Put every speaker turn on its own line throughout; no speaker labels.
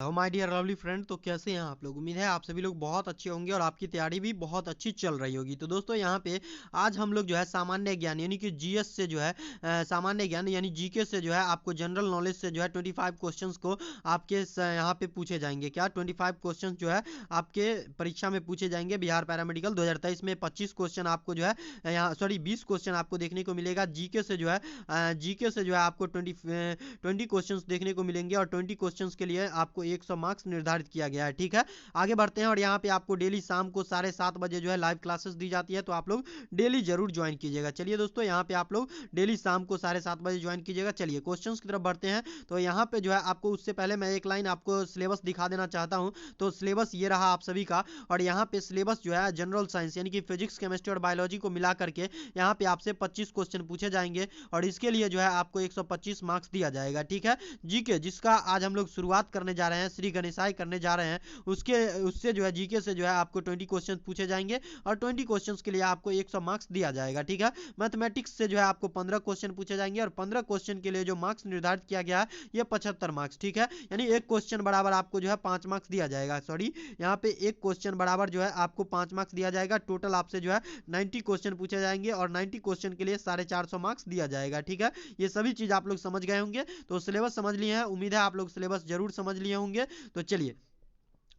Hello my dear lovely friend. तो कैसे हैं आप लोग? उम्मीद है आप सभी लोग बहुत अच्छे होंगे और आपकी तैयारी भी बहुत अच्छी चल रही होगी। तो दोस्तों यहाँ पे आज हम लोग जो है सामान्य ज्ञान यानी कि जीएस से जो है सामान्य ज्ञान यानी जीके से जो है आपको जनरल नॉलेज से जो है 25 क्वेश्चंस को आपके यहाँ पे पूछे जाएंगे। क्या 25 क्वेश्चन जो है आपके परीक्षा में पूछे जाएंगे। बिहार पैरामेडिकल 2023 में 25 क्वेश्चन आपको जो है यहाँ 20 क्वेश्चन आपको देखने को मिलेगा। जीके से जो है आपको 20 क्वेश्चंस देखने को मिलेंगे और 20 क्वेश्चंस के लिए आपको 100 मार्क्स निर्धारित किया गया है। ठीक है, आगे बढ़ते हैं। और यहाँ पे आपको डेली शाम को 7:30 बजे जो है लाइव क्लासेस दी जाती है, तो आप लोग डेली जरूर ज्वाइन कीजिएगा। चलिए दोस्तों, यहाँ पे आप लोग डेली शाम को 7:30 बजे ज्वाइन कीजिएगा। चलिए क्वेश्चंस की तरफ बढ़ते हैं। तो यहाँ पे जो है आपको उससे पहले मैं एक लाइन आपको सिलेबस दिखा देना चाहता हूँ। तो सिलेबस ये रहा आप सभी का, और यहाँ पे सिलेबस जो है जनरल साइंस यानी कि फिजिक्स, केमिस्ट्री और बायोलॉजी को मिला करके यहाँ पे आपसे 25 क्वेश्चन पूछे जाएंगे और इसके लिए जो है आपको 125 मार्क्स दिया जाएगा। ठीक है, जीके जिसका आज हम लोग शुरुआत करने जा रहे हैं, श्री गणेशाय करने जा रहे हैं, उससे जो है जीके से जो है आपको 20 क्वेश्चन पूछे जाएंगे और 20 क्वेश्चंस के लिए आपको 100 मार्क्स दिया जाएगा। ठीक है, मैथमेटिक्स से जो है आपको 15 क्वेश्चन पूछे जाएंगे और 15 क्वेश्चन के लिए जो मार्क्स निर्धारित किया गया है ये 75 मार्क्स। ठीक है, यानी एक क्वेश्चन बराबर आपको जो है 5 मार्क्स दिया जाएगा। सॉरी, यहाँ पे एक क्वेश्चन बराबर जो है आपको 5 मार्क्स दिया जाएगा। टोटल आपसे जो है 90 क्वेश्चन पूछे जाएंगे और 90 क्वेश्चन के लिए 450 मार्क्स दिया जाएगा। ठीक है, ये सभी चीज आप लोग समझ गए होंगे। तो सिलेबस समझ लिए हैं, उम्मीद है आप लोग सिलेबस जरूर समझ लिए होंगे। तो चलिए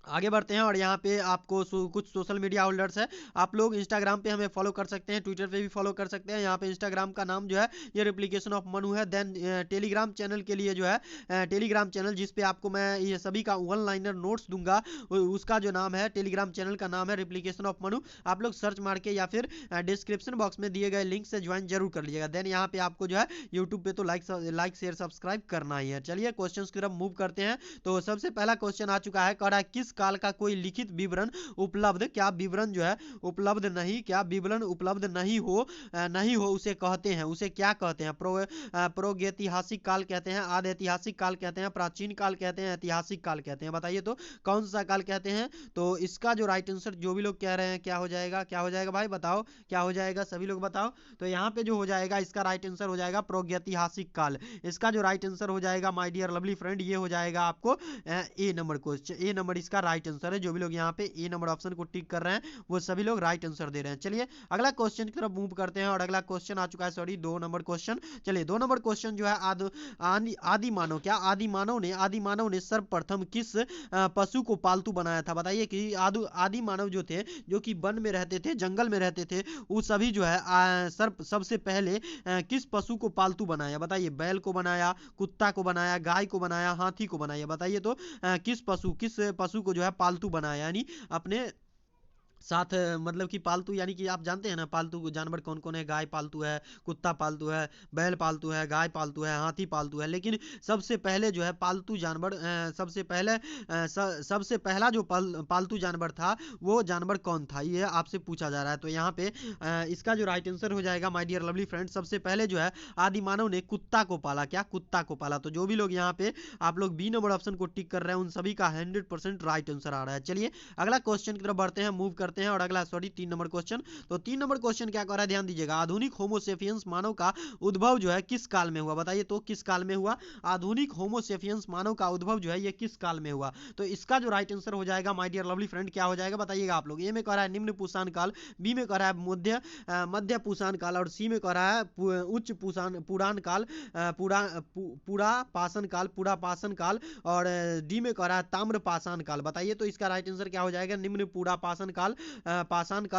आगे बढ़ते हैं। और यहाँ पे आपको कुछ सोशल मीडिया होल्डर्स है, आप लोग इंस्टाग्राम पे हमें फॉलो कर सकते हैं, ट्विटर पे भी फॉलो कर सकते हैं। यहाँ पे इंस्टाग्राम का नाम जो है ये रेप्लिकेशन ऑफ मनु है। देन टेलीग्राम चैनल के लिए जो है टेलीग्राम चैनल जिस पे आपको मैं ये सभी का वन लाइनर नोट्स दूंगा, उसका जो नाम है टेलीग्राम चैनल का नाम है रेप्लिकेशन ऑफ मनु। आप लोग सर्च मार के या फिर डिस्क्रिप्शन बॉक्स में दिए गए लिंक से ज्वाइन जरूर कर लीजिएगा। देन यहाँ पे आपको जो है यूट्यूब पे तो लाइक शेयर सब्सक्राइब करना ही है। चलिए क्वेश्चन की तरफ मूव करते हैं। तो सबसे पहला क्वेश्चन आ चुका है, कह रहा है किस काल का कोई लिखित विवरण उपलब्ध, क्या विवरण जो है उपलब्ध नहीं, क्या विवरण उपलब्ध नहीं हो उसे कहते हैं, उसे क्या कहते हैं? प्रागैतिहासिक काल कहते हैं, आदि ऐतिहासिक काल कहते हैं, प्राचीन काल कहते हैं, ऐतिहासिक काल कहते हैं। बताइए तो कौन सा काल कहते हैं? तो इसका जो राइट आंसर जो भी लोग कह रहे हैं क्या हो जाएगा, क्या हो जाएगा भाई बताओ, क्या हो जाएगा? सभी लोग बताओ। तो यहाँ पे जो हो जाएगा इसका राइट आंसर हो जाएगा प्रागैतिहासिक काल। इसका जो राइट आंसर हो जाएगा माय डियर लवली फ्रेंड ये हो जाएगा आपको ए नंबर क्वेश्चन, ए नंबर इसका राइट आंसर है। जो भी लोग यहाँ पे ए नंबर ऑप्शन को टिक कर रहे हैं वो सभी लोग राइट आंसर दे रहे हैं। चलिए अगला क्वेश्चन की तरफ मूव करते हैं। और अगला क्वेश्चन आ चुका है, सॉरी 2 नंबर क्वेश्चन। चलिए 2 नंबर क्वेश्चन जो है आदि मानव, क्या आदि मानव ने सर्वप्रथम किस पशु को पालतू बनाया था? बताइए कि आदि मानव जो थे, जो कि वन में रहते थे, जंगल में रहते थे, वो सभी जो है सबसे पहले किस पशु को पालतू बनाया? बताइए, बैल को बनाया, कुत्ता को बनाया, गाय को बनाया, हाथी को बनाया? बताइए तो किस पशु को जो है पालतू बनाया, यानी अपने साथ मतलब कि पालतू, यानी कि आप जानते हैं ना पालतू जानवर कौन कौन है? गाय पालतू है, कुत्ता पालतू है, बैल पालतू है, गाय पालतू है, हाथी पालतू है। लेकिन सबसे पहले जो है पालतू जानवर सबसे पहला जो पालतू जानवर था वो जानवर कौन था, ये आपसे पूछा जा रहा है। तो यहाँ पे इसका जो राइट आंसर हो जाएगा माय डियर लवली फ्रेंड, सबसे पहले जो है आदि मानव ने कुत्ता को पाला। क्या? कुत्ता को पाला। तो जो भी लोग यहाँ पे आप लोग बी नंबर ऑप्शन को टिक कर रहे हैं उन सभी का 100% राइट आंसर आ रहा है। चलिए अगला क्वेश्चन की तरफ बढ़ते हैं, मूव करते हैं। और अगला 3 नंबर क्वेश्चन। तो 3 नंबर क्वेश्चन क्या कह रहा है, ध्यान दीजिएगा। आधुनिक होमोसेपियंस मानव का उद्भव जो है किस काल में हुआ? बताइए तो किस काल में हुआ? आधुनिक होमोसेपियंस मानव का उद्भव जो है ये किस काल में हुआ? तो इसका जो राइट आंसर हो जाएगा माय डियर लवली फ्रेंड क्या हो जाएगा बताइएगा आप लोग। ए में कह रहा है निम्न पूषाण काल, बी में कह रहा है मध्य पूषाण काल, और सी में कह रहा है उच्च पुराण काल, पूरा पाषाण काल, और डी में कह रहा है ताम्र पाषाण काल। बताइए तो इसका राइट आंसर क्या हो जाएगा? निम्न पूरा पाषाण काल,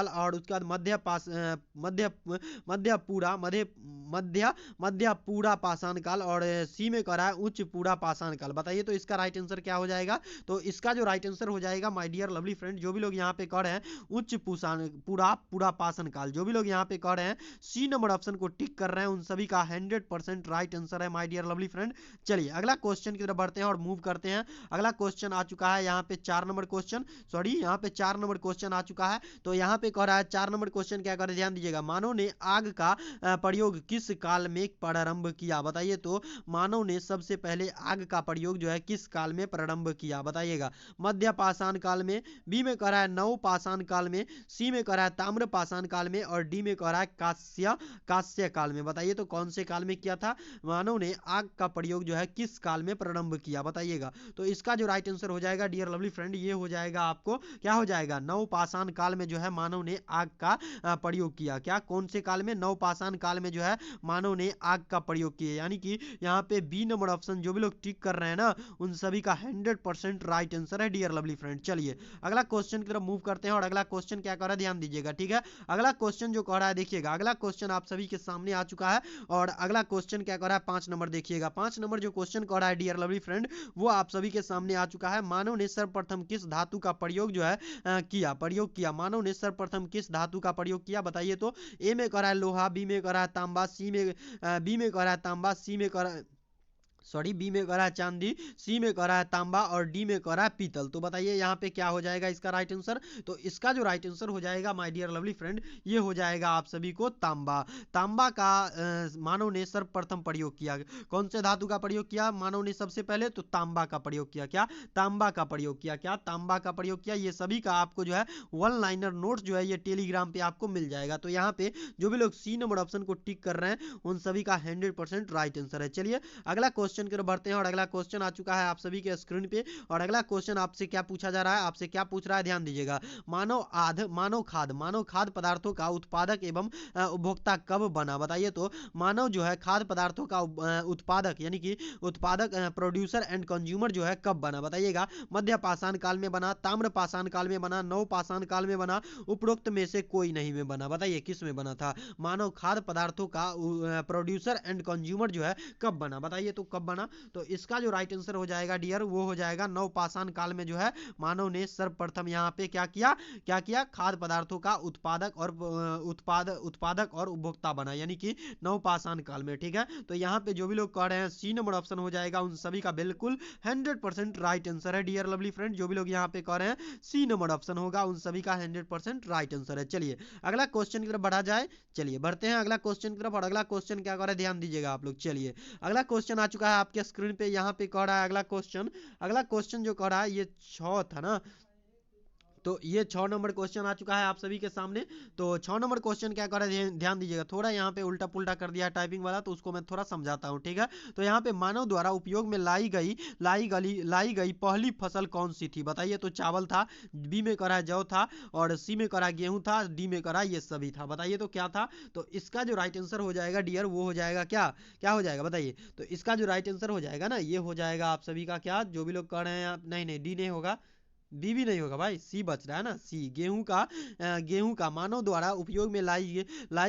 और उसके बाद मध्य पूरा पाषाण काल, और सी में कह रहा है उच्च पूरा पाषाण काल। बताइए तो इसका राइट आंसर क्या हो जाएगा? तो इसका जो राइट आंसर हो जाएगा माय डियर लवली फ्रेंड, जो भी लोग यहाँ पे कह रहे हैं उच्च पूरा पाषाण काल, जो भी लोग यहाँ पे कह रहे हैं सी नंबर ऑप्शन को टिक कर रहे हैं उन सभी का 100% राइट आंसर है माय डियर लवली फ्रेंड। चलिए अगला क्वेश्चन की तरफ बढ़ते हैं और मूव करते हैं। अगला क्वेश्चन आ चुका है यहाँ पे 4 नंबर क्वेश्चन, सॉरी यहाँ पे 4 नंबर क्वेश्चन आ चुका है। तो यहाँ पे कह रहा है 4 नंबर क्वेश्चन क्या करे ध्यान दीजिएगा, मानव ने आग का प्रयोग किस काल में प्रारंभ किया? बताइए तो मानव ने सबसे पहले आग का प्रयोग जो है किस काल में प्रारंभ किया? बताइएगा। मध्य पाषाण काल में, बी में कह रहा है नव पाषाण काल में, सी में कह रहा है ताम्र पाषाण काल में और डी में कह रहा है कांस्य काल में। बताइए तो कौन से काल में किया था मानव ने आग का प्रयोग जो है किस काल में प्रारंभ किया? बताइएगा। तो इसका जो राइट आंसर हो जाएगा डियर लवली फ्रेंड, ये हो जाएगा आपको क्या हो जाएगा, नव पाषाण काल में जो है मानव ने आग का प्रयोग किया। क्या कौन से काल में? नव पाषाण काल में जो है मानव ने आग का प्रयोग किया। यानी कि यहाँ पे बी नंबर ऑप्शन जो भी लोग टिक कर रहे हैं ना उन सभी का 100% राइट आंसर है डियर लवली फ्रेंड। चलिए अगला क्वेश्चन की तरफ मूव करते हैं और अगला क्वेश्चन क्या कर रहा है ध्यान दीजिएगा, ठीक है। अगला क्वेश्चन जो कह रहा है देखिएगा, अगला क्वेश्चन आप सभी के सामने आ चुका है और अगला क्वेश्चन क्या कर रहा है 5 नंबर देखिएगा। 5 नंबर जो क्वेश्चन कह रहा है डियर लवली फ्रेंड वो आप सभी के सामने आ चुका है। मानव ने सर्वप्रथम किस धातु का प्रयोग जो है प्रयोग किया? मानव ने सर्वप्रथम किस धातु का प्रयोग किया? बताइए तो। ए में कह रहा है लोहा, बी में कह रहा है तांबा, बी में कह रहा है तांबा, सी में कह रहा है बी में कह रहा है चांदी, सी में कह रहा है तांबा और डी में कह रहा है पीतल। तो बताइए यहाँ पे क्या हो जाएगा इसका राइट आंसर? तो इसका जो राइट आंसर हो जाएगा माय डियर लवली फ्रेंड ये हो जाएगा आप सभी को तांबा। तांबा का मानव ने सर्वप्रथम प्रयोग किया। कौन से धातु का प्रयोग किया मानव ने सबसे पहले? तो तांबा का प्रयोग किया। क्या? तांबा का प्रयोग किया। क्या? तांबा का प्रयोग किया। ये सभी का आपको जो है वन लाइनर नोट्स जो है ये टेलीग्राम पे आपको मिल जाएगा। तो यहाँ पे जो भी लोग सी नंबर ऑप्शन को टिक कर रहे हैं उन सभी का 100% राइट आंसर है। चलिए अगला क्वेश्चन की तरफ बढ़ते हैं और अगला क्वेश्चन आ चुका है आप सभी के स्क्रीन पे और अगला क्वेश्चन आपसे क्या पूछा जा रहा है, आपसे क्या पूछ रहा है ध्यान दीजिएगा। मानव खाद्य पदार्थों का उत्पादक एवं उपभोक्ता कब बना? बताइए तो मानव जो है खाद्य पदार्थों का उत्पादक यानी कि उत्पादक प्रोड्यूसर एंड कंज्यूमर जो है कब बना? बताइएगा। मध्य पाषाण काल में बना, ताम्र पाषाण काल में बना, नव पाषाण काल में बना, उपरोक्त में से कोई नहीं में बना। बताइए किस में बना था मानव खाद्य पदार्थों का प्रोड्यूसर एंड कंज्यूमर जो है कब बना? बताइए तो कब बना? तो इसका जो राइट आंसर हो जाएगा डियर वो हो जाएगा नव पाषाण काल में जो है मानव ने सर्वप्रथम यहाँ पे क्या किया खाद्य पदार्थों का उत्पादक और उपभोक्ता बना यानी कि नव पाषाण काल में, ठीक है। तो यहाँ पे जो भी लोग कह रहे हैं सी नंबर ऑप्शन हो जाएगा उन सभी का बिल्कुल 100% राइट आंसर है डियर लवली फ्रेंड। जो भी लोग यहाँ पे कह रहे हैं सी नंबर ऑप्शन होगा उन सभी का 100% राइट आंसर है। चलिए अगला क्वेश्चन की तरफ बढ़ा जाए। चलिए बढ़ते हैं अगला क्वेश्चन की तरफ और अगला क्वेश्चन क्या कर रहा है ध्यान दीजिएगा आप लोग। चलिए अगला क्वेश्चन आ चुका है आपके स्क्रीन पे, यहाँ पे कह रहा है अगला क्वेश्चन जो कह रहा है ये 6 था ना, तो ये 6 नंबर क्वेश्चन आ चुका है आप सभी के सामने। तो 6 नंबर क्वेश्चन क्या कर रहा है ध्यान दीजिएगा। थोड़ा यहाँ पे उल्टा पुल्टा कर दिया है टाइपिंग वाला तो उसको मैं थोड़ा समझाता हूँ, ठीक है। तो यहाँ पे मानव द्वारा उपयोग में लाई गई पहली फसल कौन सी थी? बताइए तो चावल था, बी में करा जौ था और सी में करा गेहूं था, डी में करा ये सभी था। बताइए तो क्या था? तो इसका जो राइट आंसर हो जाएगा डियर वो हो जाएगा क्या हो जाएगा बताइए। तो इसका जो राइट आंसर हो जाएगा ना ये हो जाएगा आप सभी का क्या, जो भी लोग कह रहे हैं नहीं डी नहीं होगा, बी भी नहीं होगा भाई, सी बच रहा है ना, सी। गेहूं का मानव द्वारा उपयोग में लाई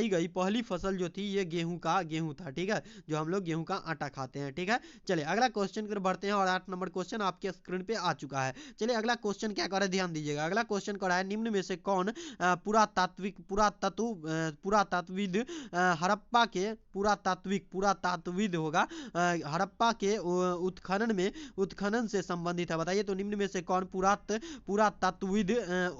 गई पहली फसल जो थी ये गेहूं था, ठीक है, जो हम लोग गेहूं का आटा खाते हैं, ठीक है। चलिए अगला क्वेश्चन की तरफ बढ़ते हैं और 8 नंबर क्वेश्चन आपके स्क्रीन पे आ चुका है। चलिए अगला क्वेश्चन क्या कर रहा है ध्यान दीजिएगा। अगला क्वेश्चन कर रहा है निम्न में से कौन पुरातत्वविद पुरातात्विद होगा हड़प्पा के उत्खनन से संबंधित है। बताइए तो निम्न में से कौन पुरातत्वविद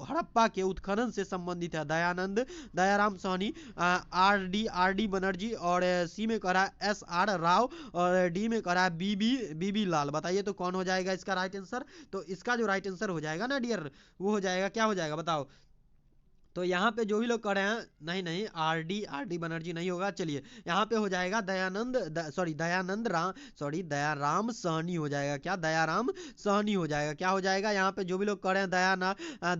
हड़प्पा के उत्खनन से संबंधित है? दयाराम सोनी, आर डी बनर्जी और सी में करा एस आर राव और डी में करा बीबी लाल। बताइए तो कौन हो जाएगा इसका राइट आंसर? तो इसका जो राइट आंसर हो जाएगा ना डियर वो हो जाएगा क्या हो जाएगा बताओ। तो यहाँ पे जो भी लोग कर रहे हैं नहीं आर डी बनर्जी नहीं होगा। चलिए यहाँ पे हो जाएगा दयाराम सहनी हो जाएगा। क्या? दयाराम सहनी हो जाएगा। क्या हो जाएगा यहाँ पे जो भी लोग कर रहे हैं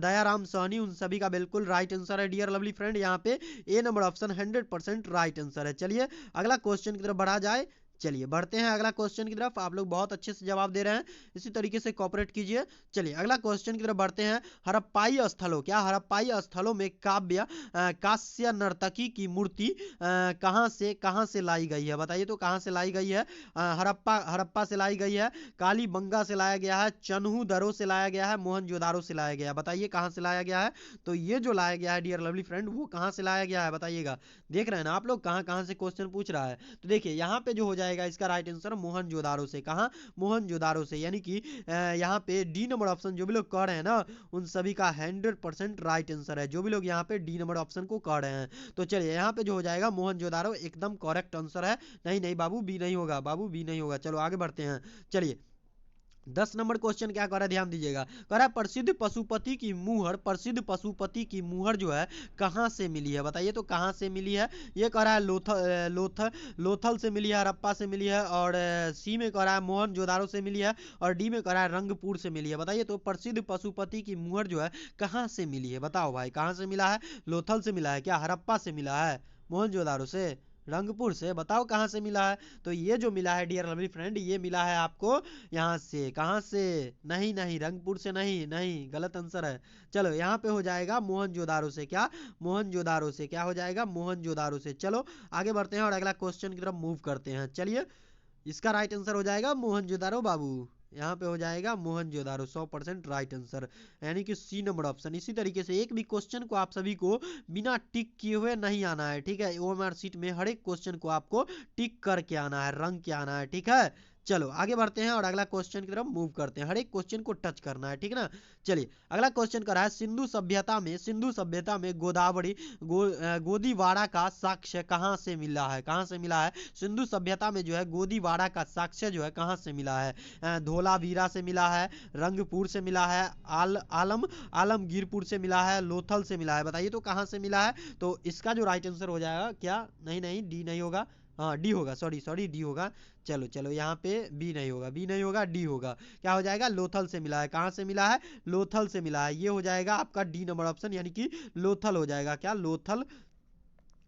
दयाराम सहनी उन सभी का बिल्कुल राइट आंसर है डियर लवली फ्रेंड। यहाँ पे ए नंबर ऑप्शन 100% राइट आंसर है। चलिए अगला क्वेश्चन की तरफ बढ़ा जाए। चलिए बढ़ते हैं अगला क्वेश्चन की तरफ। आप लोग बहुत अच्छे से जवाब दे रहे हैं, इसी तरीके से कोऑपरेट कीजिए। चलिए अगला क्वेश्चन की तरफ बढ़ते हैं। हड़प्पाई स्थलों में कांस्य नर्तकी की मूर्ति कहां से लाई गई है? बताइए तो कहां से लाई गई है? हड़प्पा से लाई गई है, कालीबंगा से लाया गया है, चन्हू से लाया गया है, मोहनजोदारो से लाया गया है। बताइए कहां से लाया गया है? तो ये जो लाया गया है डियर लवली फ्रेंड वो कहां से लाया गया है बताइएगा। देख रहे हैं ना आप लोग कहां से क्वेश्चन पूछ रहा है। तो देखिए यहाँ पे जो हो जाएगा इसका राइट आंसर मोहनजोदारो से। कहाँ? मोहनजोदारो से, यानी कि यहाँ पे डी नंबर ऑप्शन जो भी लोग कह रहे हैं ना उन सभी का 100% राइट आंसर है, जो भी लोग यहाँ पे डी नंबर ऑप्शन को कह रहे हैं। तो चलिए यहाँ पे जो हो जाएगा मोहनजोदारो एकदम करेक्ट आंसर है। नहीं नहीं बाबू, बी नहीं होगा बाबू, बी नहीं होगा। चलो आगे बढ़ते हैं। चलिए 10 नंबर क्वेश्चन क्या कर रहा है, ध्यान दीजिएगा। कह रहा है प्रसिद्ध पशुपति की मुहर, प्रसिद्ध पशुपति की मुहर जो है कहाँ से मिली है? बताइए तो कहाँ से मिली है? ये कह रहा है लोथल से मिली है, हड़प्पा से मिली है, और सी में कह रहा है मोहनजोदारो से मिली है, और डी में कह रहा है रंगपुर से मिली है। बताइए तो प्रसिद्ध पशुपति की मुहर जो है कहाँ से मिली है? बताओ भाई, कहाँ से मिला है? लोथल से मिला है क्या? हड़प्पा से मिला है? मोहनजोदारो से? रंगपुर से? बताओ कहाँ से मिला है? तो ये जो मिला है डियर लवली फ्रेंड, ये मिला है आपको यहाँ से। कहाँ से? नहीं नहीं, रंगपुर से नहीं, नहीं, गलत आंसर है। चलो यहाँ पे हो जाएगा मोहनजोदारो से। क्या? मोहनजोदारो से। क्या हो जाएगा? मोहनजोदारो से। चलो आगे बढ़ते हैं और अगला क्वेश्चन की तरफ मूव करते हैं। चलिए इसका राइट आंसर हो जाएगा मोहनजोदारो बाबू। यहाँ पे हो जाएगा मोहनजोदारो, 100% राइट आंसर, यानी कि सी नंबर ऑप्शन। इसी तरीके से एक भी क्वेश्चन को आप सभी को बिना टिक किए हुए नहीं आना है, ठीक है? ओएमआर शीट में हर एक क्वेश्चन को आपको टिक करके आना है, रंग के आना है, ठीक है? चलो आगे बढ़ते हैं और अगला क्वेश्चन की तरफ मूव करते हैं। हर एक क्वेश्चन को टच करना है, ठीक है ना? चलिए अगला क्वेश्चन कर रहा है सिंधु सभ्यता में गोदीवाड़ा का साक्ष्य कहाँ से मिला है? कहाँ से मिला है? सिंधु सभ्यता में जो है गोदीवाड़ा का साक्ष्य जो है कहाँ से मिला है? धोलावीरा से मिला है, रंगपुर से मिला है, आलमगीरपुर से मिला है, लोथल से मिला है। बताइए तो कहाँ से मिला है? तो इसका जो राइट आंसर हो जाएगा क्या? नहीं नहीं, डी नहीं होगा, हाँ डी होगा, सॉरी डी होगा। चलो चलो यहाँ पे बी नहीं होगा, बी नहीं होगा, डी होगा। क्या हो जाएगा? लोथल से मिला है। कहाँ से मिला है? लोथल से मिला है। ये हो जाएगा आपका डी नंबर ऑप्शन, यानी कि लोथल हो जाएगा। क्या?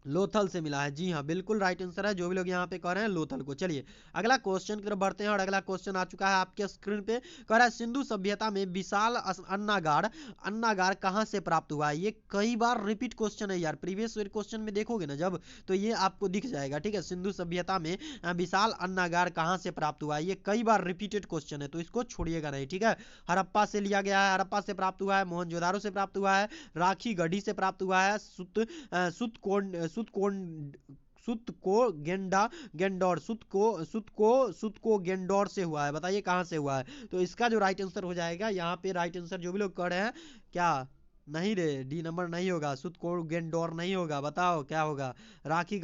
लोथल से मिला है। जी हाँ, बिल्कुल राइट आंसर है, जो भी लोग यहाँ पे कह रहे हैं लोथल को। चलिए अगला क्वेश्चन की तरफ बढ़ते हैं और अगला क्वेश्चन आ चुका है आपके स्क्रीन पे। कह रहा है सिंधु सभ्यता में विशाल अन्नागार कहाँ से प्राप्त हुआ है? ये कई बार रिपीट क्वेश्चन है यार, प्रीवियस क्वेश्चन में देखोगे ना जब, तो ये आपको दिख जाएगा, ठीक है? सिंधु सभ्यता में विशाल अन्नागार कहाँ से प्राप्त हुआ है? ये कई बार रिपीटेड क्वेश्चन है, तो इसको छोड़िएगा नहीं, ठीक है? हड़प्पा से लिया गया है, हड़प्पा से प्राप्त हुआ है, मोहनजोदारो से प्राप्त हुआ है, राखी गढ़ी से प्राप्त हुआ है, सुतको गेंडोर से हुआ है। बताइए कहाँ से हुआ है? तो इसका जो राइट आंसर हो जाएगा, यहाँ पे राइट आंसर जो भी लोग कर रहे हैं, क्या? नहीं रे, डी नंबर नहीं होगा, सुतको गेंडोर नहीं होगा। बताओ क्या होगा? राखी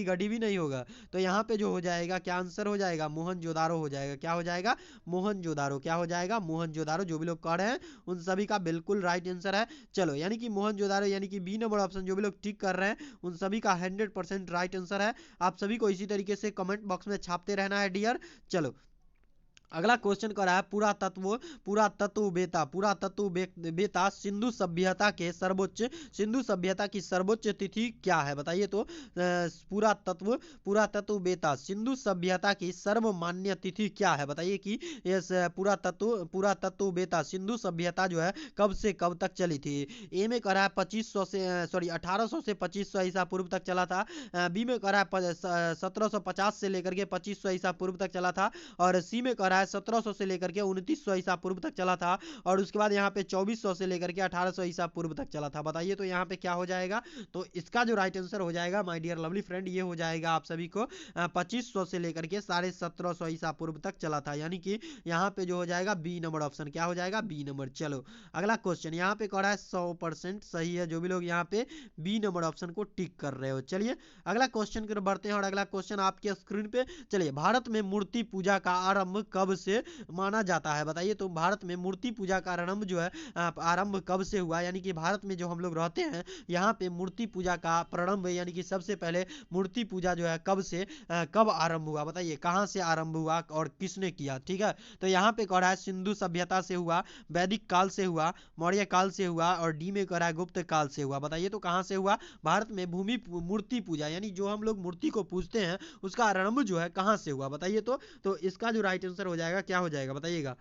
गढ़ी भी नहीं होगा। तो यहाँ पे जो हो जाएगा, क्या आंसर हो जाएगा? मोहनजोदारो हो जाएगा। क्या हो जाएगा? मोहनजोदारो। क्या हो जाएगा? मोहनजोदारो। जो भी लोग कह रहे हैं उन सभी का बिल्कुल राइट आंसर है। चलो यानी कि मोहनजोदारो, यानी कि बी नंबर ऑप्शन जो भी लोग टिक कर रहे हैं उन सभी का 100% राइट आंसर है। आप सभी को इसी तरीके से कमेंट बॉक्स में छापते रहना है डियर। चलो अगला क्वेश्चन कर रहा है पुरातत्व बेता सिंधु सभ्यता की सर्वोच्च तिथि क्या है? बताइए तो पुरातत्व बेता सिंधु सभ्यता की सर्वमान्य तिथि क्या है? बताइए कि ये पुरातत्व बेता सिंधु सभ्यता जो है कब से कब तक चली थी? ए में कह रहा है 1800 से 2500 ईसा पूर्व तक चला था, बी में कह रहा है 1750 से लेकर के 2500 ईसा पूर्व तक चला था, और सी में कह रहा है 1700 से लेकर के 2900 ईसा पूर्व तक चला था, और उसके बाद यहाँ पे 2400 से लेकर के 1800 ईसा पूर्व तक चला था। बताइए तो यहाँ पे क्या हो जाएगा? तो इसका जो राइट आंसर हो जाएगा माय डियर लवली फ्रेंड, ये हो जाएगा आप सभी को 2500 से लेकर के 1750 ईसा पूर्व तक चला था, यानी कि यहाँ पे जो हो जाएगा बी नंबर ऑप्शन। क्या हो जाएगा? B number. चलो अगला क्वेश्चन यहाँ पे कह रहा है 100% सही है, जो भी लोग यहाँ पे बी नंबर ऑप्शन को टिक कर रहे हो। चलिए अगला क्वेश्चन की तरफ बढ़ते हैं और अगला क्वेश्चन आपके स्क्रीन पे। चलिए भारत में मूर्ति पूजा का आरंभ कब से माना जाता है? बताइए तो भारत में मूर्ति पूजा का आरंभ जो है आरंभ कब से हुआ? यानी कि भारत में जो हम लोग रहते हैं यहाँ पे मूर्ति पूजा का प्रारंभ, यानी कि सबसे पहले मूर्ति पूजा जो है कब से कब आरंभ हुआ? बताइए कहाँ से आरंभ हुआ और किसने किया? ठीक है, तो यहाँ पे कह रहा है सिंधु सभ्यता से हुआ, वैदिक काल से हुआ, मौर्य काल से हुआ, और डी में कह रहा है गुप्त काल से हुआ। बताइए तो कहाँ से हुआ? भारत में मूर्ति पूजा, यानी जो हम लोग मूर्ति को पूजते हैं उसका आरंभ जो है कहाँ से हुआ? बताइए तो इसका जो राइट आंसर हो जाएगा क्या हो जाएगा? बताइएगा।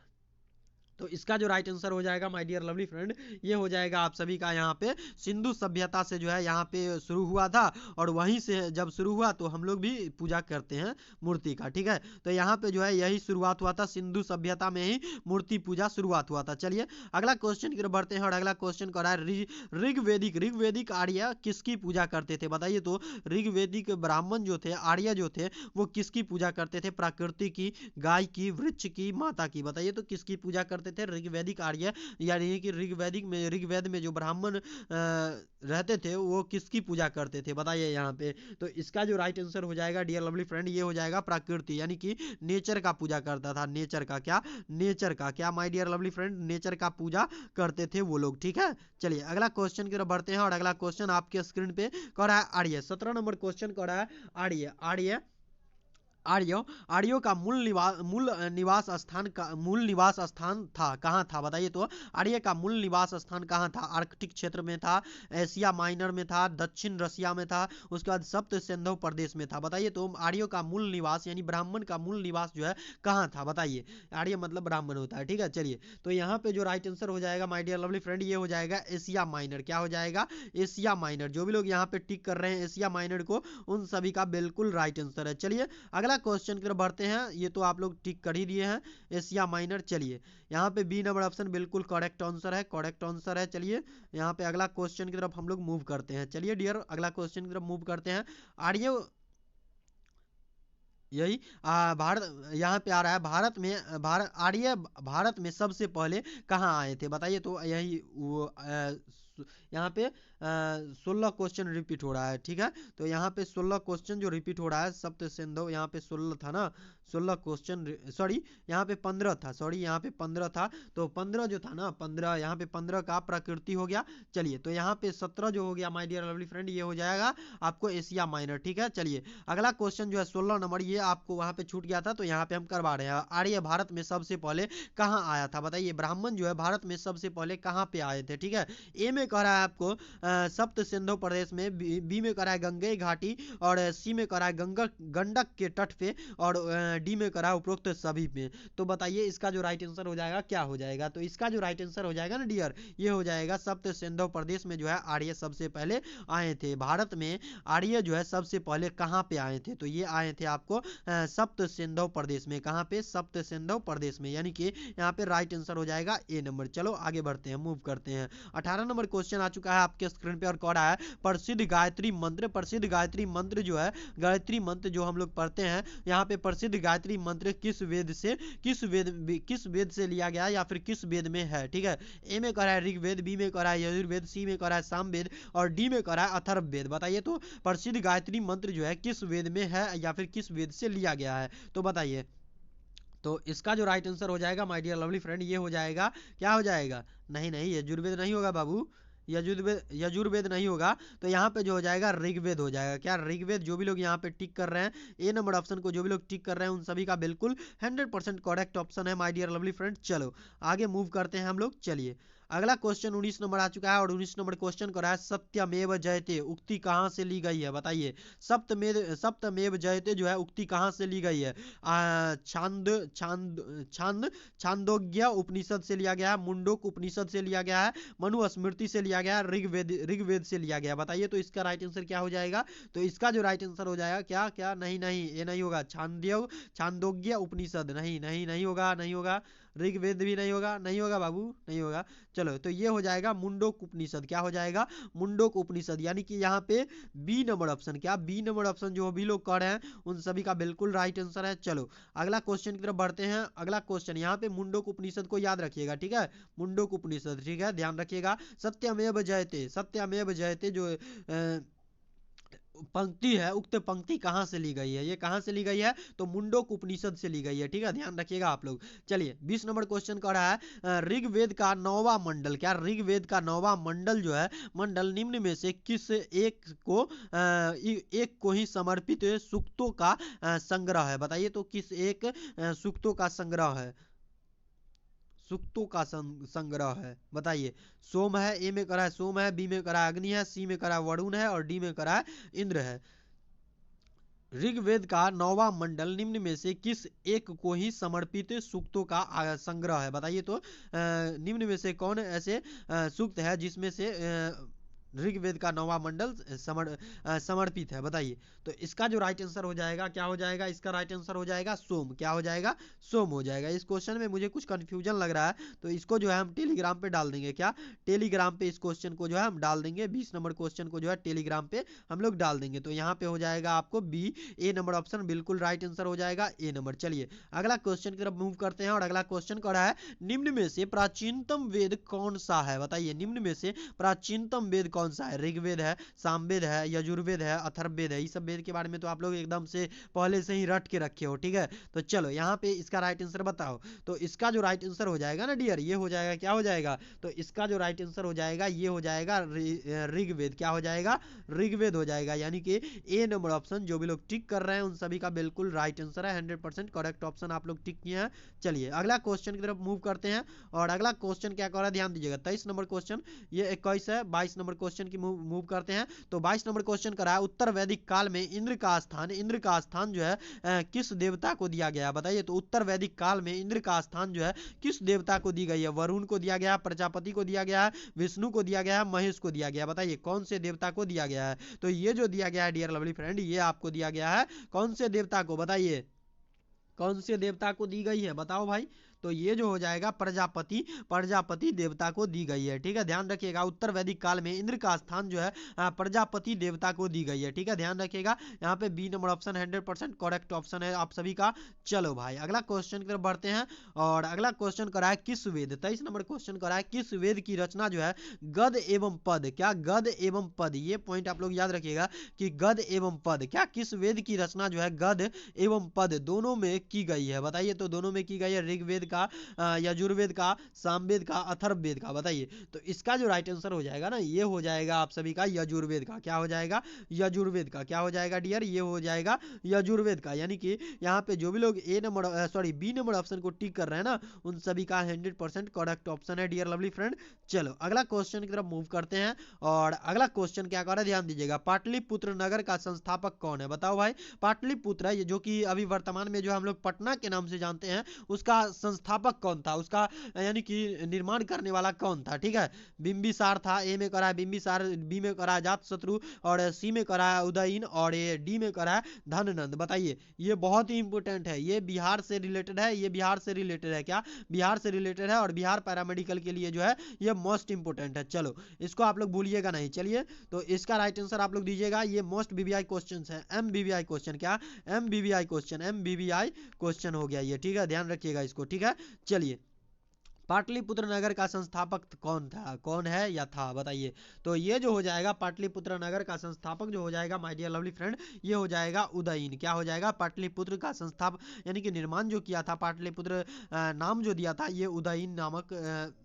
तो इसका जो राइट आंसर हो जाएगा माय डियर लवली फ्रेंड, ये हो जाएगा आप सभी का यहाँ पे सिंधु सभ्यता से जो है यहाँ पे शुरू हुआ था, और वहीं से जब शुरू हुआ तो हम लोग भी पूजा करते हैं मूर्ति का। ठीक है, तो यहाँ पे जो है यही शुरुआत हुआ था, सिंधु सभ्यता में ही मूर्ति पूजा शुरुआत हुआ था। चलिए अगला क्वेश्चन की तरफ बढ़ते हैं, और अगला क्वेश्चन कर रहा है ऋग्वेदिक आर्य किसकी पूजा करते थे? बताइए तो ऋग्वेदिक ब्राह्मण जो थे, आर्य जो थे, वो किसकी पूजा करते थे? प्रकृति की, गाय की, वृक्ष की, माता की? बताइए तो किसकी पूजा करते थे ऋग्वैदिक आर्य? यानी कि ऋग्वेद में जो ब्राह्मण रहते थे वो किसकी पूजा करते थे? बताइए यहाँ पे। तो इसका जो राइट आंसर हो जाएगा डियर लवली फ्रेंड, ये हो जाएगा प्रकृति, यानी कि नेचर का पूजा करता था। नेचर का क्या? नेचर का क्या my dear lovely friend? Nature का पूजा करते थे वो लोग। ठीक है, चलिए अगला क्वेश्चन की तरफ बढ़ते हैं, और अगला क्वेश्चन आपके स्क्रीन पे कर रहा है आर्य। 17 नंबर क्वेश्चन कर रहा है आर्य। आर्यों का मूल निवास स्थान था कहाँ था? बताइए तो आर्य का मूल निवास स्थान कहाँ था? आर्कटिक क्षेत्र में था, एशिया माइनर में था, दक्षिण रसिया में था, उसके बाद सप्त सिंधु प्रदेश में था? बताइए तो आर्यों का मूल निवास यानी ब्राह्मण का मूल निवास जो है कहाँ था? बताइए, आर्य मतलब ब्राह्मण होता है। ठीक है, चलिए तो यहाँ पे जो राइट आंसर हो जाएगा माय डियर लवली फ्रेंड, ये हो जाएगा एशिया माइनर। क्या हो जाएगा? Asia minor. जो भी लोग यहाँ पे टिक कर रहे हैं एशिया माइनर को, उन सभी का बिल्कुल राइट आंसर है। चलिए अगला क्वेश्चन की तरफ बढ़ते हैं, ये तो आप लोग टिक कर ही दिए हैं, एशिया माइनर। चलिए यहाँ पे बी नंबर ऑप्शन बिल्कुल करेक्ट आंसर है, करेक्ट आंसर है। चलिए यहाँ पे अगला क्वेश्चन की तरफ हम लोग मूव करते हैं। चलिए डियर अगला क्वेश्चन की तरफ मूव करते हैं। आर्य यही भारत यहाँ पे आ रहा है, आर्य भारत में सबसे पहले कहाँ आए थे? बताइए तो यही वो यहाँ पे 16 क्वेश्चन रिपीट हो रहा है। ठीक है, तो यहाँ पे 16 क्वेश्चन जो रिपीट हो रहा है, सप्त सिंधु यहाँ पे 16 था ना, 16 क्वेश्चन, सॉरी यहाँ पे 15 था, सॉरी यहाँ पे 15 था, तो 15 जो था ना 15, यहाँ पे 15 का प्रकृति हो गया। चलिए तो यहाँ पे 17 जो हो गया माय डियर लवली फ्रेंड, ये हो जाएगा आपको एशिया माइनर। ठीक है, चलिए अगला क्वेश्चन जो है 16 नंबर, ये आपको वहाँ पे छूट गया था तो यहाँ पे हम करवा रहे हैं। आर्य भारत में सबसे पहले कहाँ आया था? बताइए, ब्राह्मण जो है भारत में सबसे पहले कहाँ पे आए थे? ठीक है, ए में कह रहा है आपको सप्त सिंधु प्रदेश में, बी में कह रहा है गंगे घाटी, और सी में कह रहा है गंडक के तट पे, और डी में कह रहा है उपरोक्त सभी में। तो बताइए इसका जो राइट आंसर हो जाएगा क्या हो जाएगा? तो इसका जो राइट आंसर हो जाएगा ना डियर, ये हो जाएगा सप्त सिंधु प्रदेश में जो है आर्य सबसे पहले आए थे। भारत में आर्य जो है सबसे पहले कहाँ पे आए थे? तो ये आए थे आपको सप्त सिंधु प्रदेश में। कहाँ पे? सप्त सिंधु प्रदेश में, यानी कि यहाँ पे राइट आंसर हो जाएगा ए नंबर। चलो आगे बढ़ते हैं, मूव करते हैं। 18 नंबर क्वेश्चन आ चुका है आपके स्क्रीन पे, और कह रहा है प्रसिद्ध गायत्री मंत्र। प्रसिद्ध गायत्री मंत्र जो है, गायत्री मंत्र जो हम लोग पढ़ते हैं, यहाँ पे प्रसिद्ध गायत्री मंत्र किस वेद से लिया गया, या फिर किस वेद में है? ठीक है, ए में कह रहा है ऋग्वेद, बी में कह रहा है यजुर्वेद, सी में कह रहा है सामवेद, और डी में कह रहा है अथर्ववेद। बताइए तो प्रसिद्ध गायत्री मंत्र जो है किस वेद में है, या फिर किस वेद से लिया गया है? तो बताइए, तो इसका जो राइट आंसर हो जाएगा माय डियर लवली फ्रेंड, ये हो जाएगा, क्या हो जाएगा? नहीं नहीं, यजुर्वेद नहीं होगा बाबू, यजुर्वेद नहीं होगा। तो यहाँ पे जो हो जाएगा ऋग्वेद हो जाएगा। क्या? ऋग्वेद। जो भी लोग यहाँ पे टिक कर रहे हैं ए नंबर ऑप्शन को, जो भी लोग टिक कर रहे हैं उन सभी का बिल्कुल 100% करेक्ट ऑप्शन है माय डियर लवली फ्रेंड। चलो आगे मूव करते हैं हम लोग। चलिए अगला क्वेश्चन 19 नंबर आ चुका है, और 19 नंबर क्वेश्चन कर रहा है सत्यमेव जयते उक्ति कहाँ से ली गई है? बताइए, सप्तमेव जयते जो है उक्ति कहाँ से ली गई है? छांदोग्य उपनिषद से लिया गया है, मुंडोक उपनिषद से लिया गया है, मनुस्मृति से लिया गया है, ऋग्वेद से लिया गया। बताइए तो इसका राइट आंसर क्या हो जाएगा? तो इसका जो राइट आंसर हो जाएगा, क्या क्या? नहीं नहीं, ये नहीं होगा। छांदोग्य उपनिषद नहीं नहीं नहीं होगा, नहीं होगा। ऋग्वेद भी नहीं होगा, नहीं होगा बाबू, नहीं होगा। चलो तो ये हो जाएगा मुंडोक उपनिषद। क्या हो जाएगा? मुंडोक उपनिषद, यानी कि यहाँ पे बी नंबर ऑप्शन, क्या बी नंबर ऑप्शन जो भी लोग कर रहे हैं उन सभी का बिल्कुल राइट आंसर है। चलो अगला क्वेश्चन की तरफ बढ़ते हैं। अगला क्वेश्चन यहाँ पे मुंडोक उपनिषद को याद रखिएगा, ठीक है, मुंडोक उपनिषद, ठीक है, ध्यान रखिएगा। सत्यमेव जयते, सत्यमेव जयते जो पंक्ति है, उक्त पंक्ति कहाँ से ली गई है? ये कहाँ से ली गई है? तो मुंडोक उपनिषद से ली गई है, ठीक है, ध्यान रखिएगा आप लोग। चलिए 20 नंबर क्वेश्चन कर रहा है ऋग्वेद का 9वां मंडल, क्या ऋग्वेद का 9वां मंडल जो है, मंडल निम्न में से किस एक को ही समर्पित सूक्तों का संग्रह है? बताइए तो किस एक सूक्तों का संग्रह है, सूक्तों का संग्रह है? बताइए। सोम है, ए में करा है सोम है, बी में करा है अग्नि है, सी में करा है वरुण है, और डी में करा है इंद्र है। ऋग्वेद का 9वां मंडल निम्न में से किस एक को ही समर्पित सूक्तों का संग्रह है? बताइए तो निम्न में से कौन ऐसे सूक्त है जिसमें से ऋग्वेद का 9वां मंडल समर्पित है? बताइए। तो इसका जो राइट आंसर हो जाएगा क्या हो जाएगा? इसका राइट आंसर हो जाएगा सोम। क्या हो जाएगा? सोम हो जाएगा। इस क्वेश्चन में मुझे कुछ कंफ्यूजन लग रहा है, तो इसको जो है हम टेलीग्राम पे डाल देंगे। क्या? टेलीग्राम पे इस क्वेश्चन को जो है हम डाल देंगे। 20 नंबर क्वेश्चन को जो है टेलीग्राम पे हम लोग डाल देंगे। तो यहाँ पे हो जाएगा आपको बी, ए नंबर ऑप्शन बिल्कुल राइट आंसर हो जाएगा, ए नंबर। चलिए अगला क्वेश्चन की तरफ मूव करते हैं, और अगला क्वेश्चन कह रहा है निम्न में से प्राचीनतम वेद कौन सा है? बताइए, निम्न में से प्राचीनतम वेद कौन सा है? ऋग्वेद है, सामवेद है, यजुर्वेद है, अथर्ववेद है। इस सब वेद के बारे में तो आप लोग एकदम से पहले से ही रट के रखे हो, ठीक है। तो चलो यहाँ पे इसका राइट आंसर बताओ। तो इसका जो राइट आंसर हो जाएगा ना डियर, ये हो जाएगा, क्या हो जाएगा? तो इसका जो राइट आंसर हो जाएगा ये हो जाएगा ऋग्वेद। क्या हो जाएगा? ऋग्वेद हो जाएगा। यानी कि ए नंबर ऑप्शन जो भी लोग टिक कर रहे हैं उन सभी का बिल्कुल राइट आंसर है। 100% करेक्ट ऑप्शन आप लोग टिक किए हैं। चलिए अगला क्वेश्चन की तरफ मूव करते हैं, और अगला क्वेश्चन क्या कर रहा है ध्यान दीजिएगा। 23 नंबर क्वेश्चन, ये 21 है। 22 नंबर क्वेश्चन की मूव करते हैं। तो 22 नंबर क्वेश्चन करा है उत्तर वैदिक काल में इंद्र का स्थान जो है किस देवता को दिया गया? बताइए। तो उत्तर वैदिक काल में इंद्र का स्थान जो है किस देवता को दी गई है? वरुण को दिया गया, प्रजापति को दिया गया, विष्णु को दिया गया, महेश को दिया गया। बताइए कौन से देवता को दिया गया है? तो ये जो दिया गया है डियर लवली फ्रेंड, ये आपको दिया गया है कौन से देवता को? बताइए कौन से देवता को दी गई है? बताओ भाई। तो ये जो हो जाएगा प्रजापति देवता को दी गई है, ठीक है। ध्यान रखिएगा उत्तर वैदिक काल में इंद्र का स्थान जो है प्रजापति देवता को दी गई है, ठीक है। ध्यान रखिएगा यहाँ पे B number option 100% correct option है आप सभी का। चलो भाई अगला क्वेश्चन की तरफ बढ़ते हैं, और अगला क्वेश्चन करा है किस वेद, 23 नंबर क्वेश्चन करा है किस वेद की रचना जो है गद एवं पद? क्या? गद एवं पद। ये पॉइंट आप लोग याद रखिएगा कि गद एवं पद, क्या किस वेद की रचना जो है गद एवं पद दोनों में की गई है? बताइए। तो दोनों में की गई है ऋग्वेद का, यजुर्वेद का, सामवेद का, अथर्ववेद का। बताइए। तो इसका जो राइट आंसर हो जाएगा ना, ये हो जाएगा आप सभी का यजुर्वेद का। क्या हो जाएगा? यजुर्वेद का। क्या हो जाएगा डियर? ये हो जाएगा यजुर्वेद का। यानी कि यहाँ पे जो भी लोग बी नंबर ऑप्शन को टिक कर रहे हैं ना, उन सभी का 100% करेक्ट ऑप्शन है डियर लवली फ्रेंड। चलो अगला क्वेश्चन की तरफ मूव करते हैं, और अगला क्वेश्चन क्या कर रहा है ध्यान दीजिएगा। पाटलिपुत्र नगर का संस्थापक कौन है? बताओ भाई। पाटलिपुत्र ये जो कि अभी वर्तमान में जो हम लोग पटना के नाम से जानते हैं, उसका संस्थापक कौन था? उसका यानी कि निर्माण करने वाला कौन था? ठीक है। बिंबिसार था। ए में करा है बिंबिसार, बी में करा है अजातशत्रु, और सी में करा है उदयन, और ये डी में करा है धननंद। बताइए। ये बहुत ही इंपॉर्टेंट है, ये बिहार से रिलेटेड है, ये बिहार से रिलेटेड है। क्या? बिहार से रिलेटेड है, और बिहार पैरामेडिकल के लिए जो है ये मोस्ट इंपॉर्टेंट है। चलो इसको आप लोग भूलिएगा नहीं। चलिए तो इसका राइट आंसर आप लोग दीजिएगा। ये मोस्ट बीबीआई क्वेश्चन है, MBBI क्वेश्चन। क्या? MBBI क्वेश्चन, MBBI क्वेश्चन हो गया ये, ठीक है। ध्यान रखिएगा इसको, ठीक है। चलिए पाटलिपुत्र नगर का संस्थापक कौन था, कौन है या था? बताइए। तो ये जो हो जाएगा पाटलिपुत्र नगर का संस्थापक जो हो जाएगा माय डियर लवली फ्रेंड, ये हो जाएगा उदयन। क्या हो जाएगा? पाटलिपुत्र का संस्थापक यानी कि निर्माण जो किया था, पाटलिपुत्र नाम जो दिया था, ये उदयन नामक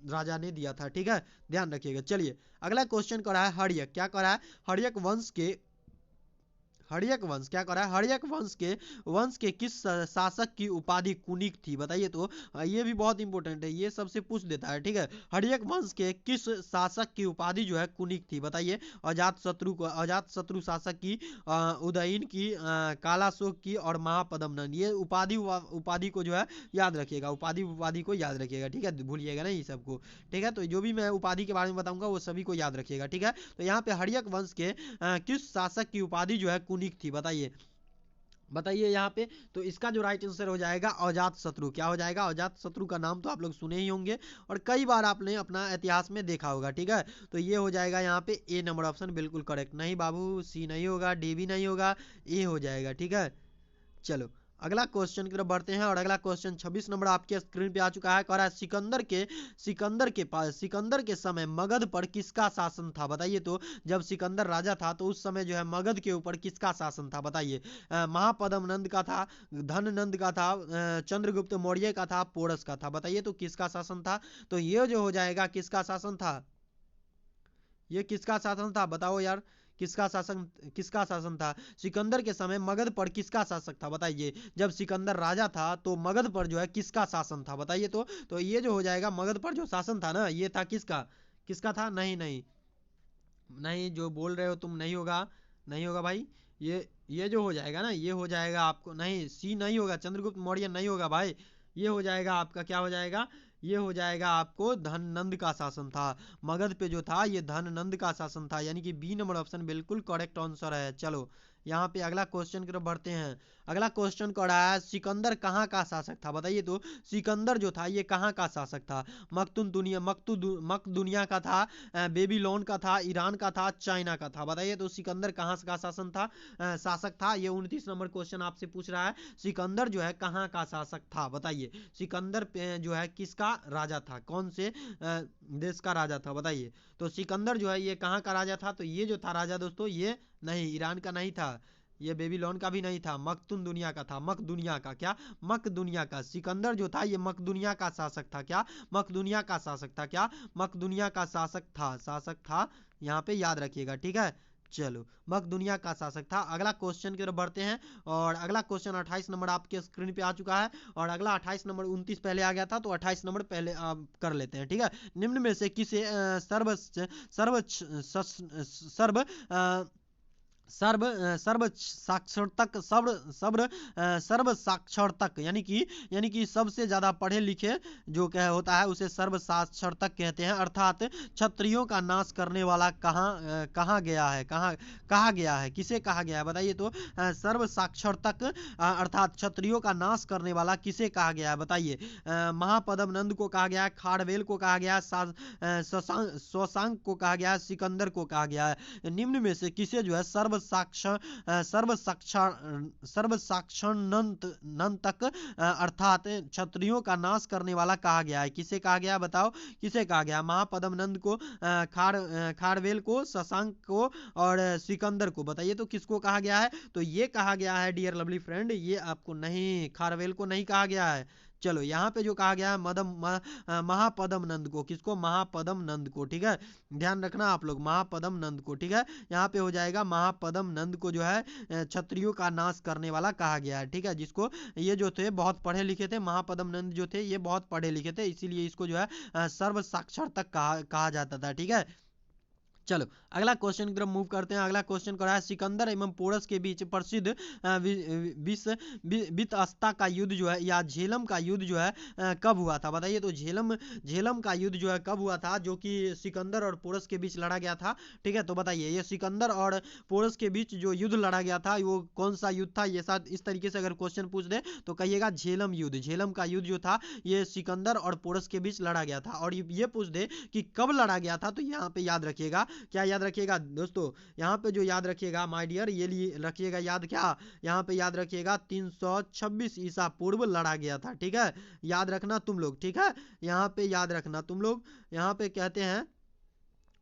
राजा ने दिया था, ठीक है। ध्यान रखिएगा। चलिए अगला क्वेश्चन करा है हर्यक। क्या करा है? हर्यक वंश के हर्यक वंश क्या कर रहा है? हर्यक वंश के किस शासक की उपाधि कुनिक थी? बताइए। तो ये भी बहुत इंपॉर्टेंट है, ये सबसे पूछ देता है, ठीक है। हर्यक वंश के किस शासक की उपाधि जो है कुनिक थी? बताइए। अजातशत्रु शासक की, उदयन की, कालाशोक की, और महापद्मनंद। ये उपाधि को जो है याद रखिएगा, उपाधि को याद रखिएगा, ठीक है। भूलिएगा नहीं सबको, ठीक है। तो जो भी मैं उपाधि के बारे में बताऊंगा वो सभी को याद रखिएगा, ठीक है। तो यहाँ पे हर्यक वंश के किस शासक की उपाधि जो है कुनिक थी? बताइए यहाँ पे। तो इसका जो राइट आंसर हो जाएगा अजातशत्रु। क्या हो जाएगा? अजातशत्रु का नाम तो आप लोग सुने ही होंगे, और कई बार आपने अपना इतिहास में देखा होगा, ठीक है। तो ये हो जाएगा यहाँ पे ए नंबर ऑप्शन बिल्कुल करेक्ट। नहीं बाबू, सी नहीं होगा, डी भी नहीं होगा, ए हो जाएगा, ठीक है। चलो अगला क्वेश्चन की तरफ बढ़ते हैं, और अगला क्वेश्चन 26 नंबर आपके स्क्रीन पे आ चुका है। कह रहा है सिकंदर के समय मगध पर किसका शासन था? बताइए। तो जब सिकंदर राजा था तो उस समय जो है मगध के ऊपर किसका शासन था? बताइए। महापद्मनंद का था, धननंद का था, चंद्रगुप्त मौर्य का था, पोरस का था। बताइए तो किसका शासन था? तो ये जो हो जाएगा किसका शासन था? ये किसका शासन था? बताओ यार। किसका शासन था? सिकंदर के समय मगध पर किसका शासक था? बताइए। जब सिकंदर राजा था तो मगध पर जो है किसका शासन था? बताइए। तो ये जो हो जाएगा मगध पर जो शासन था ना, ये था किसका? किसका था? नहीं नहीं नहीं, जो बोल रहे हो तुम नहीं होगा, नहीं होगा भाई। ये जो हो जाएगा ना, ये हो जाएगा आपको, नहीं सी नहीं होगा, चंद्रगुप्त मौर्य नहीं होगा भाई। ये हो जाएगा आपका, क्या हो जाएगा, ये हो जाएगा आपको धननंद का शासन था। मगध पे जो था ये धननंद का शासन था, यानी कि बी नंबर ऑप्शन बिल्कुल करेक्ट आंसर है। चलो यहाँ पे अगला क्वेश्चन की तरफ बढ़ते हैं। अगला क्वेश्चन कह रहा है सिकंदर कहाँ का शासक था, बताइए तो। सिकंदर जो था ये कहाँ का शासक था। मकदुनिया का था, बेबीलोन का था, ईरान का था, चाइना का था, बताइए तो सिकंदर कहाँ का शासन था, शासक था। ये 29 नंबर क्वेश्चन आपसे पूछ रहा है, सिकंदर जो है कहाँ का शासक था, बताइए। सिकंदर जो है किसका राजा था, कौन से देश का राजा था, बताइए। तो सिकंदर जो है ये कहाँ का राजा था, तो ये जो था राजा दोस्तों, ये नहीं, ईरान का नहीं था, ये बेबीलोन का भी नहीं था, मकतुन दुनिया का था, मक दुनिया का, क्या, मक दुनिया का। सिकंदर जो था ये मक दुनिया का शासक था, क्या, मक दुनिया का शासक था, क्या, मक दुनिया का शासक था, शासक था, यहाँ पे याद रखिएगा, ठीक है। चलो मक दुनिया का शासक था। अगला क्वेश्चन की तरफ बढ़ते हैं, और अगला क्वेश्चन 28 नंबर आपके स्क्रीन पे आ चुका है, और अगला 28 नंबर 29 पहले आ गया था, तो 28 नंबर पहले कर लेते हैं, ठीक है। निम्न में से किसे सर्व सर्व सर्व सर्व सर्व साक्षरतक सर्व साक्षरतक, यानी कि सबसे ज्यादा पढ़े लिखे जो क्या होता है उसे सर्व साक्षरतक कहते हैं। अर्थात क्षत्रियों का नाश करने वाला कहाँ गया है, कहा गया है, किसे कहा गया है, बताइए तो। सर्व साक्षरतक अर्थात क्षत्रियों का नाश करने वाला किसे कहा गया है, बताइए। महापद्म नंद को कहा गया है, खारवेल को कहा गया है, शशांक को कहा गया है, सिकंदर को कहा गया है। निम्न में से किसे जो है सर्व साक्षरतक अर्थात क्षत्रियों का नाश करने वाला कहा गया है, किसे कहा गया, बताओ किसे कहा गया। महापद्म नंद को, खारवेल को, शशांक को और सिकंदर को, बताइए तो किसको कहा गया है। तो ये कहा गया है डियर लवली फ्रेंड, ये आपको नहीं, खारवेल को नहीं कहा गया है। चलो यहाँ पे जो कहा गया है महापद्म नंद को, किसको, महापद्म नंद को, ठीक है। ध्यान रखना आप लोग, महापद्म नंद को, ठीक है। यहाँ पे हो जाएगा महापद्म नंद को जो है क्षत्रियों का नाश करने वाला कहा गया है, ठीक है। जिसको ये जो थे बहुत पढ़े लिखे थे, महापद्म नंद जो थे ये बहुत पढ़े लिखे थे, इसीलिए इसको जो है सर्व साक्षर तक कहा जाता था, ठीक है। चलो अगला क्वेश्चन की तरफ मूव करते हैं। अगला क्वेश्चन कर रहा है सिकंदर एवं पोरस के बीच प्रसिद्ध वितस्ता का युद्ध जो है या झेलम का युद्ध जो है कब हुआ था, बताइए तो। झेलम का युद्ध जो है कब हुआ था, जो कि सिकंदर और पोरस के बीच लड़ा गया था, ठीक है। तो बताइए ये सिकंदर और पोरस के बीच जो युद्ध लड़ा गया था वो कौन सा युद्ध था। ये साथ इस तरीके से अगर क्वेश्चन पूछ दे तो कहिएगा झेलम युद्ध। झेलम का युद्ध जो था ये सिकंदर और पोरस के बीच लड़ा गया था। और ये पूछ दे कि कब लड़ा गया था, तो यहाँ पे याद रखिएगा, क्या याद रखिएगा दोस्तों, यहाँ पे जो याद रखिएगा माय डियर, ये लिए रखिएगा याद, क्या यहाँ पे याद रखिएगा 326 ईसा पूर्व लड़ा गया था, ठीक है। याद रखना तुम लोग, ठीक है। यहाँ पे याद रखना तुम लोग। यहाँ पे कहते हैं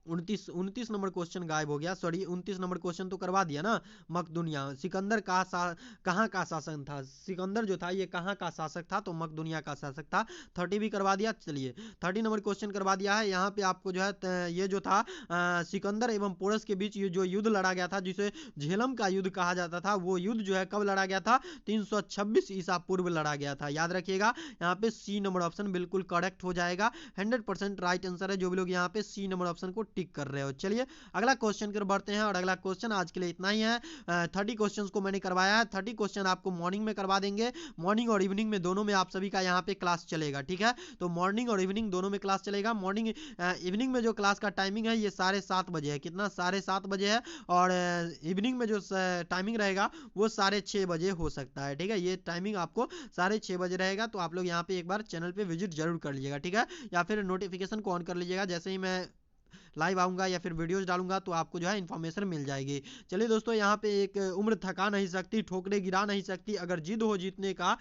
29 नंबर क्वेश्चन गायब हो गया, सॉरी 29 नंबर क्वेश्चन तो करवा दिया ना। मकदुनिया, सिकंदर कहाँ का शासक था, सिकंदर जो था ये कहाँ का शासक था, तो मकदुनिया का शासक था। 30 भी करवा दिया, चलिए 30 नंबर क्वेश्चन करवा दिया है। यहाँ पे आपको जो है ये जो था सिकंदर एवं पोरस के बीच ये जो युद्ध लड़ा गया था जिसे झेलम का युद्ध कहा जाता था, वो युद्ध जो है कब लड़ा गया था, 326 ईसा पूर्व लड़ा गया था, याद रखिएगा। यहाँ पे सी नंबर ऑप्शन बिल्कुल करेक्ट हो जाएगा, 100% राइट आंसर है। जो भी लोग यहाँ पे सी नंबर ऑप्शन को टिक कर रहे हो। चलिए अगला क्वेश्चन की बढ़ते हैं, और अगला क्वेश्चन आज के लिए इतना ही है। 30 क्वेश्चंस को मैंने करवाया है, 30 क्वेश्चन आपको मॉर्निंग में करवा देंगे। मॉर्निंग और इवनिंग में दोनों में आप सभी का यहाँ पे क्लास चलेगा, ठीक है। तो मॉर्निंग और इवनिंग दोनों में क्लास चलेगा। मॉर्निंग इवनिंग में जो क्लास का टाइमिंग है ये 7:30 बजे है, कितना 7:30 बजे है। और इवनिंग में जो टाइमिंग रहेगा वो 6:30 बजे हो सकता है, ठीक है। ये टाइमिंग आपको 6:30 बजे रहेगा। तो आप लोग यहाँ पे एक बार चैनल पे विजिट जरूर कर लीजिएगा, ठीक है। या फिर नोटिफिकेशन को ऑन कर लीजिएगा, जैसे ही मैं लाइव आऊंगा या फिर वीडियोस डालूंगा तो आपको जो है इन्फॉर्मेशन मिल जाएगी। चलिए दोस्तों, यहाँ पे एक उम्र थका नहीं सकती, ठोकरे गिरा नहीं सकती, अगर जिद हो जीतने का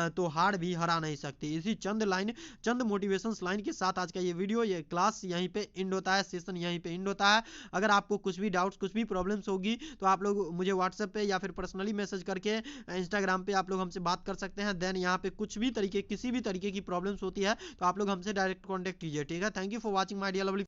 तो हार भी हरा नहीं सकती। इसी चंद मोटिवेशन लाइन के साथ आज का ये वीडियो, ये क्लास यहीं पे एंड होता है, सेशन यहीं पे एंड होता है। अगर आपको कुछ भी डाउट्स, कुछ भी प्रॉब्लम्स होगी तो आप लोग मुझे व्हाट्सएप पे या फिर पर्सनली मैसेज करके इंस्टाग्राम पे आप लोग हमसे बात कर सकते हैं। देन यहाँ पे किसी भी तरीके की प्रॉब्लम्स होती है तो आप लोग हमसे डायरेक्ट कॉन्टेक्ट कीजिए, ठीक है। Thank you for watching my dear lovely.